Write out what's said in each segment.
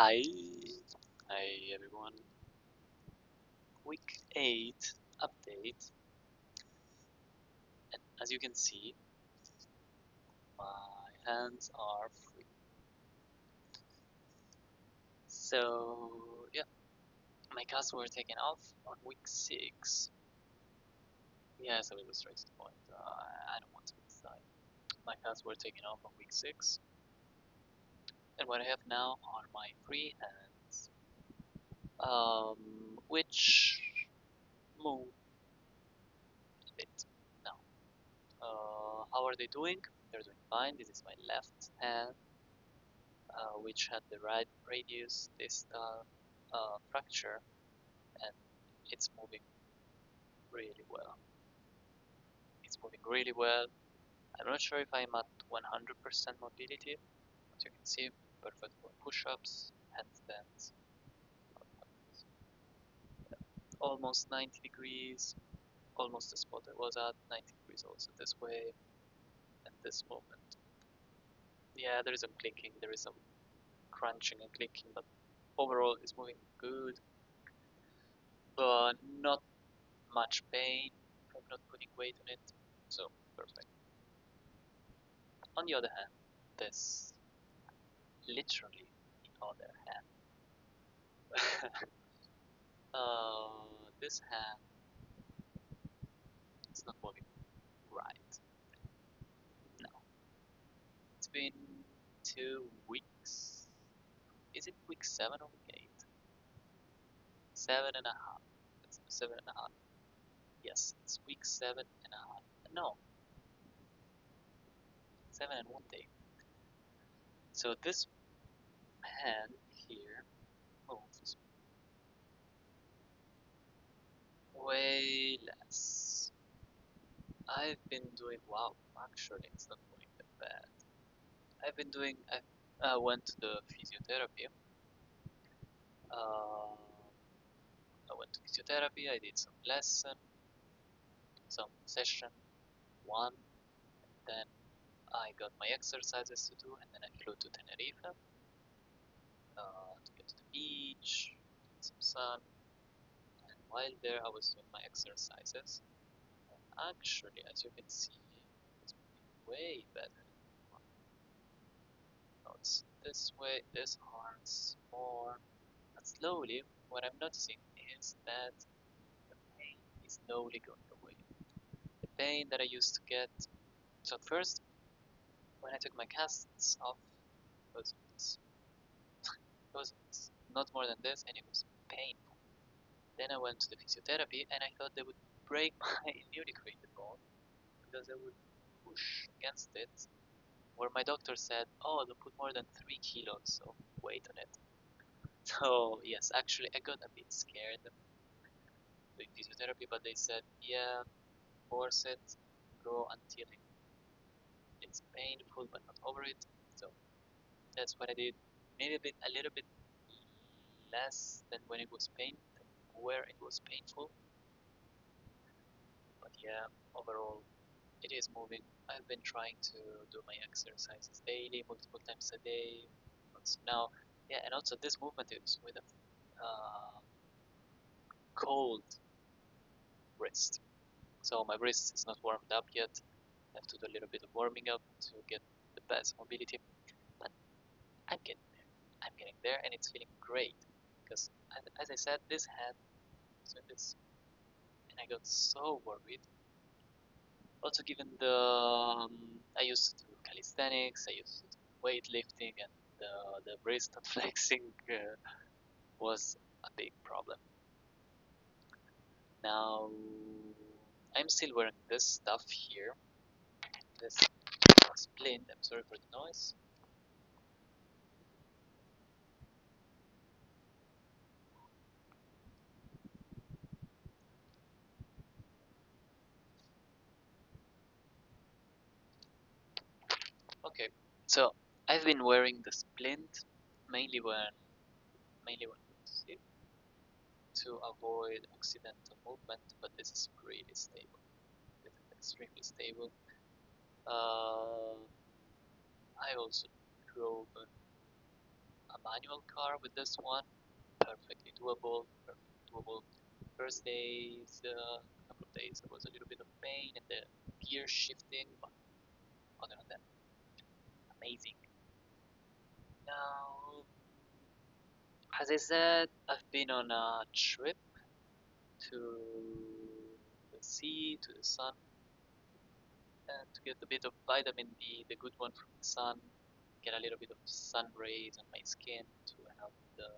Hi, hi everyone. Week 8 update, and as you can see, my hands are free. So yeah, my casts were taken off on week 6. Yes, I will go straight to the point. I don't want to decide. My casts were taken off on week 6, and what I have now are my free hands, which move a bit now. How are they doing? They're doing fine. This is my left hand, which had the right radius distal fracture, and it's moving really well. It's moving really well. I'm not sure if I'm at 100% mobility. As you can see, perfect for push-ups, handstands, almost 90 degrees, almost the spot I was at, 90 degrees also this way, and this movement. Yeah, there is some clicking, there is some crunching and clicking, but overall it's moving good, but not much pain from not putting weight on it, so perfect. On the other hand, this literally the other hand. This hand is not moving right. No, it's been 2 weeks. Is it week 7 or week 8? 7.5. It's 7.5. Yes, it's week 7.5. No, 7 and 1 day. So this hand here moves way less. I've been doing, wow, actually it's not going that bad. I've been doing, I went to the physiotherapy. I went to physiotherapy, I did some lesson, some session, one, then I got my exercises to do, and then I flew to Tenerife to get to the beach, get some sun, and while there I was doing my exercises. Actually, as you can see, it's way better. Now it's this way, this hurts more. But slowly, what I'm noticing is that the pain is slowly going away. The pain that I used to get. So at first, when I took my casts off, it was this. It was not more than this, and it was painful. Then I went to the physiotherapy, and I thought they would break my newly created bone because they would push against it. Where my doctor said, "Oh, don't put more than 3 kilos of weight on it." So yes, actually, I got a bit scared doing physiotherapy, but they said, "Yeah, force it, go until it's painful, but not over it." So that's what I did. A little bit less than when it was where it was painful. But yeah, overall, it is moving. I've been trying to do my exercises daily, multiple times a day. But now, yeah, and also this movement is with a cold wrist. So my wrist is not warmed up yet. I have to do a little bit of warming up to get the best mobility. But I'm getting there. I'm getting there, and it's feeling great. Because, as I said, this hand is doing this, and I got so worried. Also, given I used to do calisthenics, I used to do weightlifting, and the wrist flexing was a big problem. Now, I'm still wearing this stuff here, this splint. I'm sorry for the noise. Okay, so I've been wearing the splint mainly when we sit to avoid accidental movement, but this is really stable. This is extremely stable. I also drove a manual car with this one. Perfectly doable. Perfectly doable. First days, couple of days, there was a little bit of pain in the gear shifting, but other than that, amazing. Now, as I said, I've been on a trip to the sea, to the sun, and to get a bit of vitamin D, the good one from the sun, get a little bit of sun rays on my skin to help the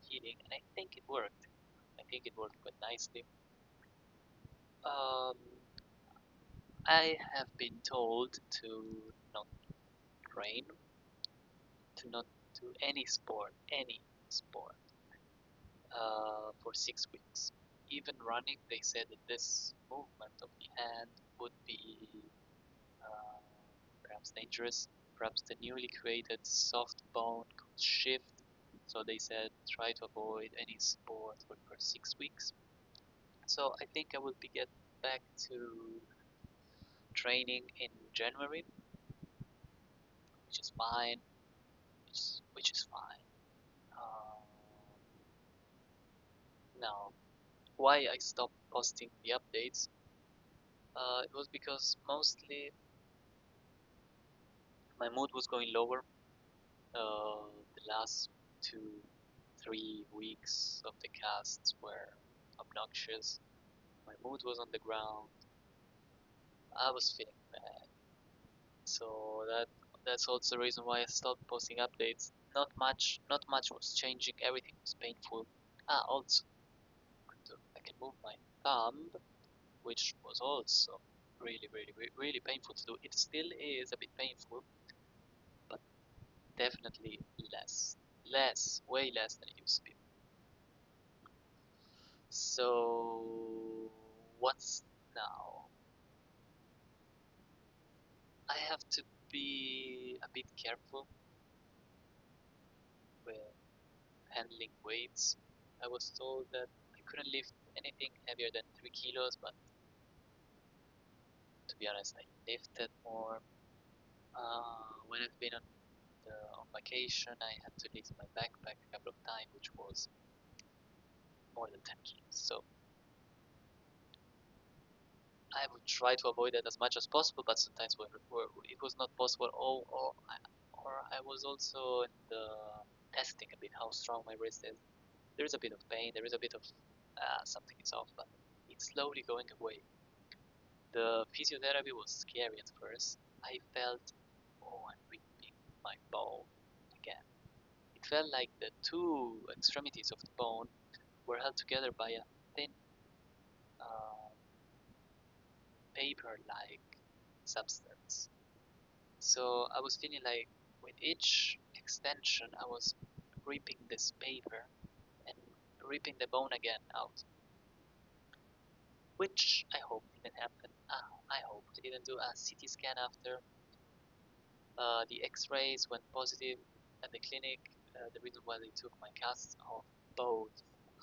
healing, and I think it worked. I think it worked quite nicely. Um, I have been told to not train, to not do any sport, for 6 weeks. Even running, they said that this movement of the hand would be uh, perhaps dangerous. Perhaps the newly created soft bone could shift. So they said try to avoid any sport for the first 6 weeks. So I think I will be get back to training in January, which is fine. Which is fine. Uh, Now, why I stopped posting the updates? It was because mostly my mood was going lower. The last 2, 3 weeks of the casts were obnoxious. My mood was on the ground. I was feeling bad. So that's also the reason why I stopped posting updates. Not much was changing. Everything was painful. Also, I can move my thumb, which was also really painful to do. It still is a bit painful, but definitely way less than it used to be. So what's now? I have to be a bit careful with handling weights. I was told that I couldn't lift anything heavier than 3 kilos, but to be honest, I lifted more. When I've been on vacation, I had to lift my backpack a couple of times, which was more than 10 kilos. So I would try to avoid that as much as possible, but sometimes it was not possible. Or I was also in the testing a bit how strong my wrist is. There is a bit of pain, there is a bit of something is off, but it's slowly going away. The physiotherapy was scary at first. I felt, oh, I'm ripping my bone again. It felt like the two extremities of the bone were held together by a thin uh, paper-like substance. So I was feeling like with each extension, I was ripping this paper and ripping the bone again out, which I hope didn't happen. I hope they didn't do a CT scan after. The X-rays went positive at the clinic. The reason why they took my casts off both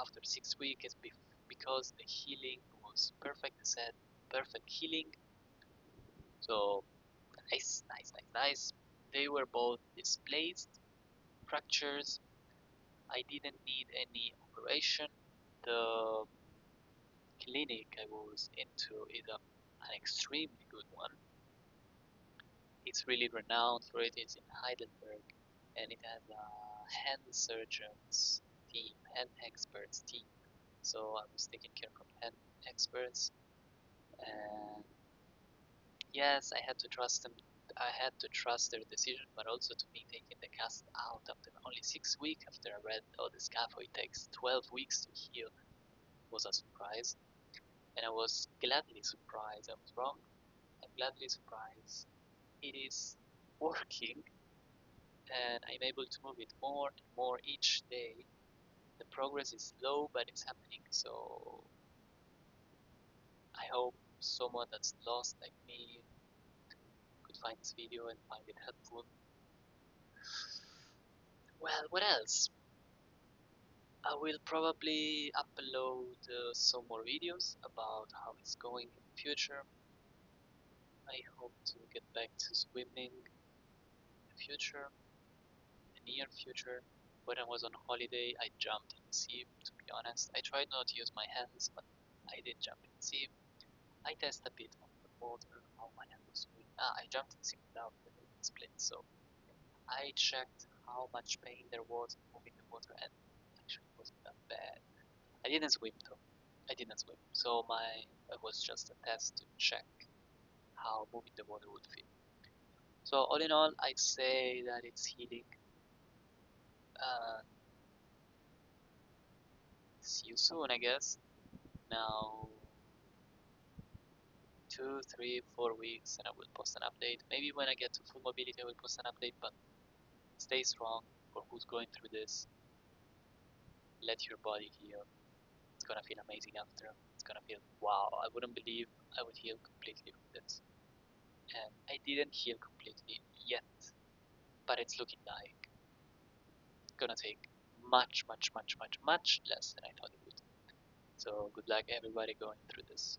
after 6 weeks is because the healing was perfect. They said perfect healing. So nice. They were both displaced fractures. I didn't need any operation. The clinic I was into is an extremely good one. It's really renowned for it. It's in Heidelberg, and it has a hand surgeons team, hand experts team. So I was taking care from hand experts, and yes, I had to trust them. I had to trust their decision, but also to me taking the cast out after only 6 weeks after I read, oh, the scaphoid takes 12 weeks to heal, was a surprise. And I was gladly surprised. I was wrong. I'm gladly surprised. It is working, and I'm able to move it more and more each day. The progress is slow, but it's happening. So I hope someone that's lost like me could find this video and find it helpful. Well, what else? I will probably upload some more videos about how it's going in the future. I hope to get back to swimming in the future, the near future. when I was on holiday, I jumped in the sea, to be honest. I tried not to use my hands, but I did jump in the sea. I test a bit on the water, how my hand was doing. I jumped in the sea without the split, so I checked how much pain there was moving the water, and actually it wasn't that bad. I didn't swim though. I didn't swim, so it was just a test to check how moving the water would feel. So all in all, I'd say that it's healing. Uh, See you soon, I guess. Now, 2, 3, 4 weeks, and I will post an update. Maybe when I get to full mobility, I will post an update. But stay strong for who's going through this. Let your body heal. It's gonna feel amazing after. It's gonna feel wow. I wouldn't believe I would heal completely from this. And I didn't heal completely yet, but it's looking like it's gonna take much, much, much, much, much less than I thought it would. So good luck everybody going through this.